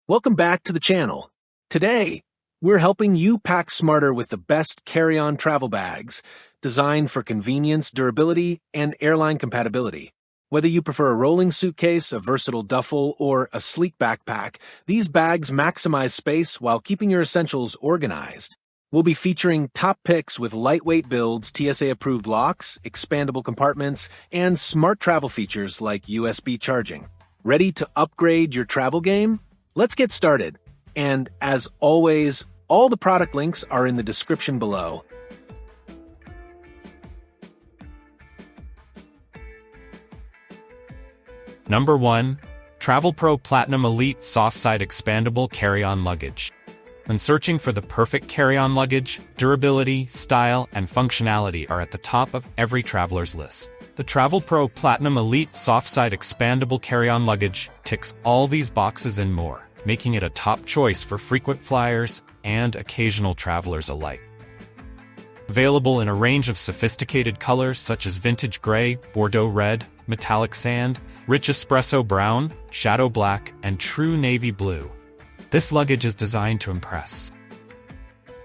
Welcome back to the channel. Today, we're helping you pack smarter with the best carry-on travel bags, designed for convenience, durability, and airline compatibility. Whether you prefer a rolling suitcase, a versatile duffel, or a sleek backpack, these bags maximize space while keeping your essentials organized. We'll be featuring top picks with lightweight builds, TSA-approved locks, expandable compartments, and smart travel features like USB charging. Ready to upgrade your travel game? Let's get started. And as always, all the product links are in the description below. Number 1. Travelpro Platinum Elite Soft-Side Expandable Carry-On Luggage. When searching for the perfect carry-on luggage, durability, style, and functionality are at the top of every traveler's list. The Travelpro Platinum Elite Soft-Side Expandable Carry-On Luggage ticks all these boxes and more, making it a top choice for frequent flyers and occasional travelers alike. Available in a range of sophisticated colors such as vintage gray, Bordeaux red, metallic sand, rich espresso brown, shadow black, and true navy blue. This luggage is designed to impress.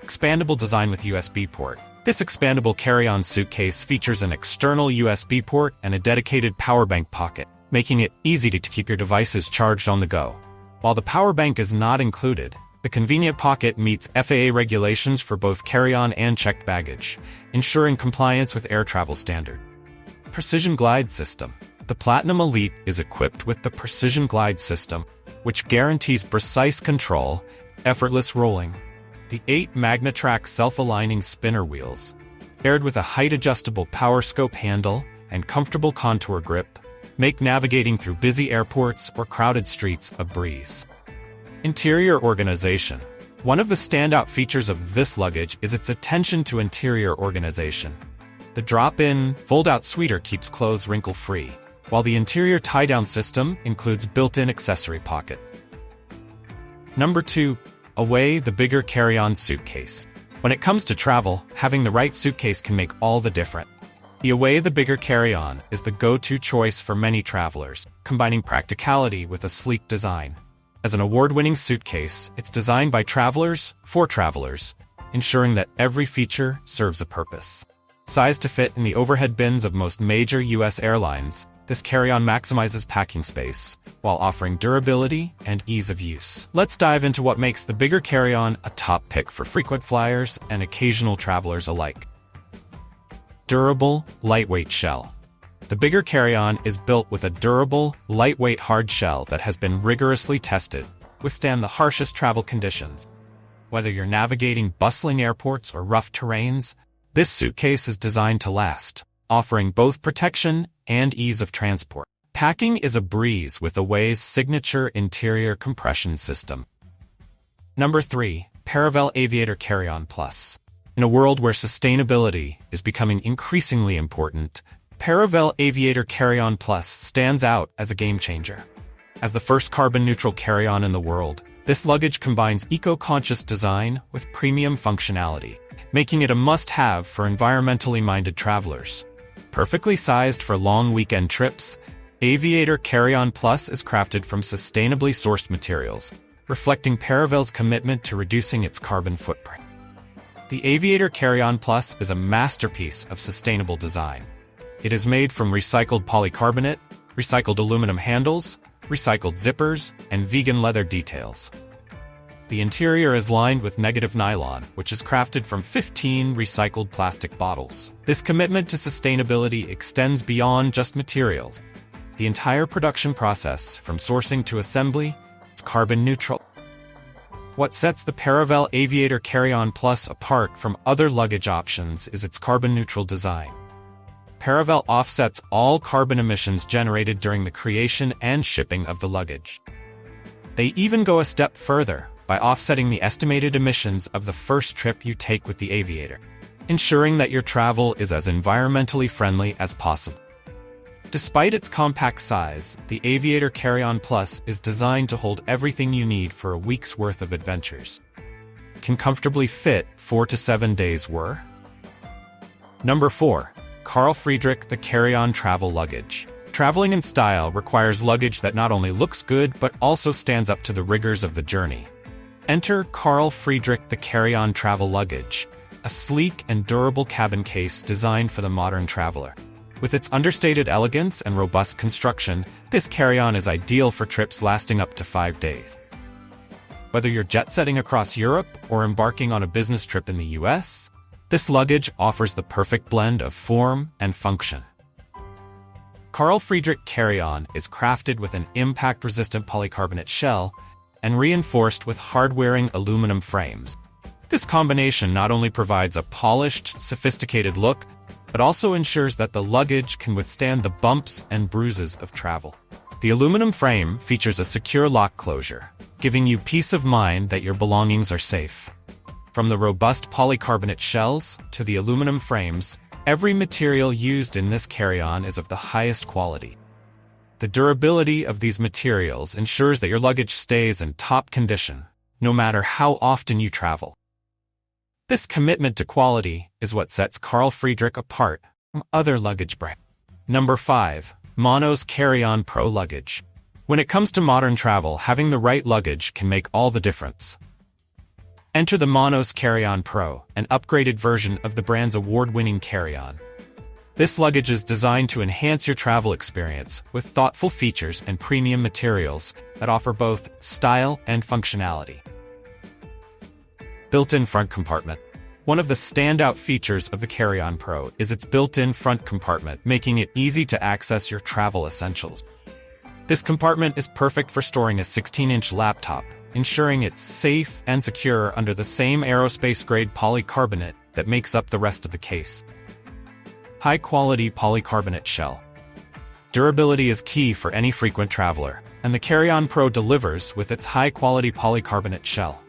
Expandable design with USB port. This expandable carry-on suitcase features an external USB port and a dedicated power bank pocket, making it easy to keep your devices charged on the go. While the power bank is not included, the convenient pocket meets FAA regulations for both carry-on and checked baggage, ensuring compliance with air travel standard. Precision Glide System. The Platinum Elite is equipped with the Precision Glide System, which guarantees precise control, effortless rolling. The 8 MagnaTrack self-aligning spinner wheels, paired with a height-adjustable power scope handle and comfortable contour grip, make navigating through busy airports or crowded streets a breeze. Interior organization. One of the standout features of this luggage is its attention to interior organization. The drop-in, fold-out sweater keeps clothes wrinkle-free, while the interior tie-down system includes built-in accessory pocket. Number 2. Away the bigger carry-on suitcase. When it comes to travel, having the right suitcase can make all the difference. The Away the bigger carry-on is the go-to choice for many travelers, combining practicality with a sleek design. As an award-winning suitcase, it's designed by travelers for travelers, ensuring that every feature serves a purpose. Sized to fit in the overhead bins of most major U.S. airlines, this carry-on maximizes packing space, while offering durability and ease of use. Let's dive into what makes the bigger carry-on a top pick for frequent flyers and occasional travelers alike. Durable, lightweight shell. The bigger carry-on is built with a durable, lightweight hard shell that has been rigorously tested to withstand the harshest travel conditions. Whether you're navigating bustling airports or rough terrains, this suitcase is designed to last, offering both protection and ease of transport. Packing is a breeze with Away's signature interior compression system. Number 3. Paravel Aviator Carry-On Plus. In a world where sustainability is becoming increasingly important, Paravel Aviator Carry-On Plus stands out as a game-changer. As the first carbon-neutral carry-on in the world, this luggage combines eco-conscious design with premium functionality, making it a must-have for environmentally minded travelers. Perfectly sized for long weekend trips, Aviator Carry-On Plus is crafted from sustainably sourced materials, reflecting Paravel's commitment to reducing its carbon footprint. The Aviator Carry-On Plus is a masterpiece of sustainable design. It is made from recycled polycarbonate, recycled aluminum handles, recycled zippers, and vegan leather details. The interior is lined with negative nylon, which is crafted from 15 recycled plastic bottles. This commitment to sustainability extends beyond just materials. The entire production process, from sourcing to assembly, is carbon neutral. What sets the Paravel Aviator Carry-On Plus apart from other luggage options is its carbon-neutral design. Paravel offsets all carbon emissions generated during the creation and shipping of the luggage. They even go a step further by offsetting the estimated emissions of the first trip you take with the Aviator, ensuring that your travel is as environmentally friendly as possible. Despite its compact size, the Aviator Carry-On Plus is designed to hold everything you need for a week's worth of adventures. It can comfortably fit 4 to 7 days' worth. Number 4. Friedrik the Carry-On Travel Luggage. Traveling in style requires luggage that not only looks good but also stands up to the rigors of the journey. Enter Friedrik the carry-on travel luggage, a sleek and durable cabin case designed for the modern traveler. With its understated elegance and robust construction, this carry-on is ideal for trips lasting up to 5 days. Whether you're jet-setting across Europe or embarking on a business trip in the US, this luggage offers the perfect blend of form and function. Friedrik carry-on is crafted with an impact-resistant polycarbonate shell and reinforced with hard-wearing aluminum frames. This combination not only provides a polished, sophisticated look, but also ensures that the luggage can withstand the bumps and bruises of travel. The aluminum frame features a secure lock closure, giving you peace of mind that your belongings are safe. From the robust polycarbonate shells to the aluminum frames, every material used in this carry-on is of the highest quality. The durability of these materials ensures that your luggage stays in top condition, no matter how often you travel. This commitment to quality is what sets Friedrik apart from other luggage brands. Number 5. Monos Carry-On Pro Luggage. When it comes to modern travel, having the right luggage can make all the difference. Enter the Monos Carry-On Pro, an upgraded version of the brand's award-winning carry-on. This luggage is designed to enhance your travel experience with thoughtful features and premium materials that offer both style and functionality. Built-in front compartment. One of the standout features of the Carry-On Pro is its built-in front compartment, making it easy to access your travel essentials. This compartment is perfect for storing a 16-inch laptop, ensuring it's safe and secure under the same aerospace-grade polycarbonate that makes up the rest of the case. High-quality polycarbonate shell. Durability is key for any frequent traveler, and the Carry-On Pro delivers with its high-quality polycarbonate shell.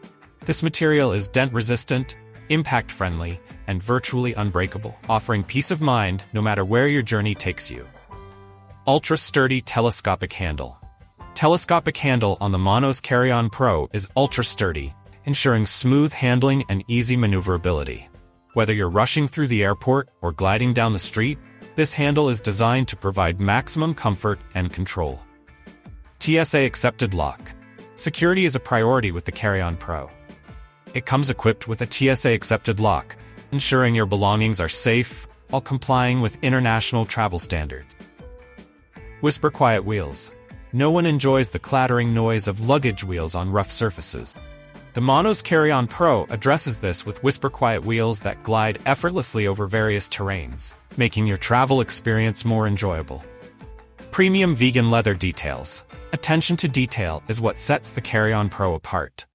This material is dent-resistant, impact-friendly, and virtually unbreakable, offering peace of mind no matter where your journey takes you. Ultra-sturdy telescopic handle. Telescopic handle on the Monos Carry-On Pro is ultra-sturdy, ensuring smooth handling and easy maneuverability. Whether you're rushing through the airport or gliding down the street, this handle is designed to provide maximum comfort and control. TSA-accepted lock. Security is a priority with the Carry-On Pro. It comes equipped with a TSA-accepted lock, ensuring your belongings are safe while complying with international travel standards. Whisper quiet wheels. No one enjoys the clattering noise of luggage wheels on rough surfaces. The Monos Carry-On Pro addresses this with whisper quiet wheels that glide effortlessly over various terrains, making your travel experience more enjoyable. Premium vegan leather details. Attention to detail is what sets the Carry-On Pro apart.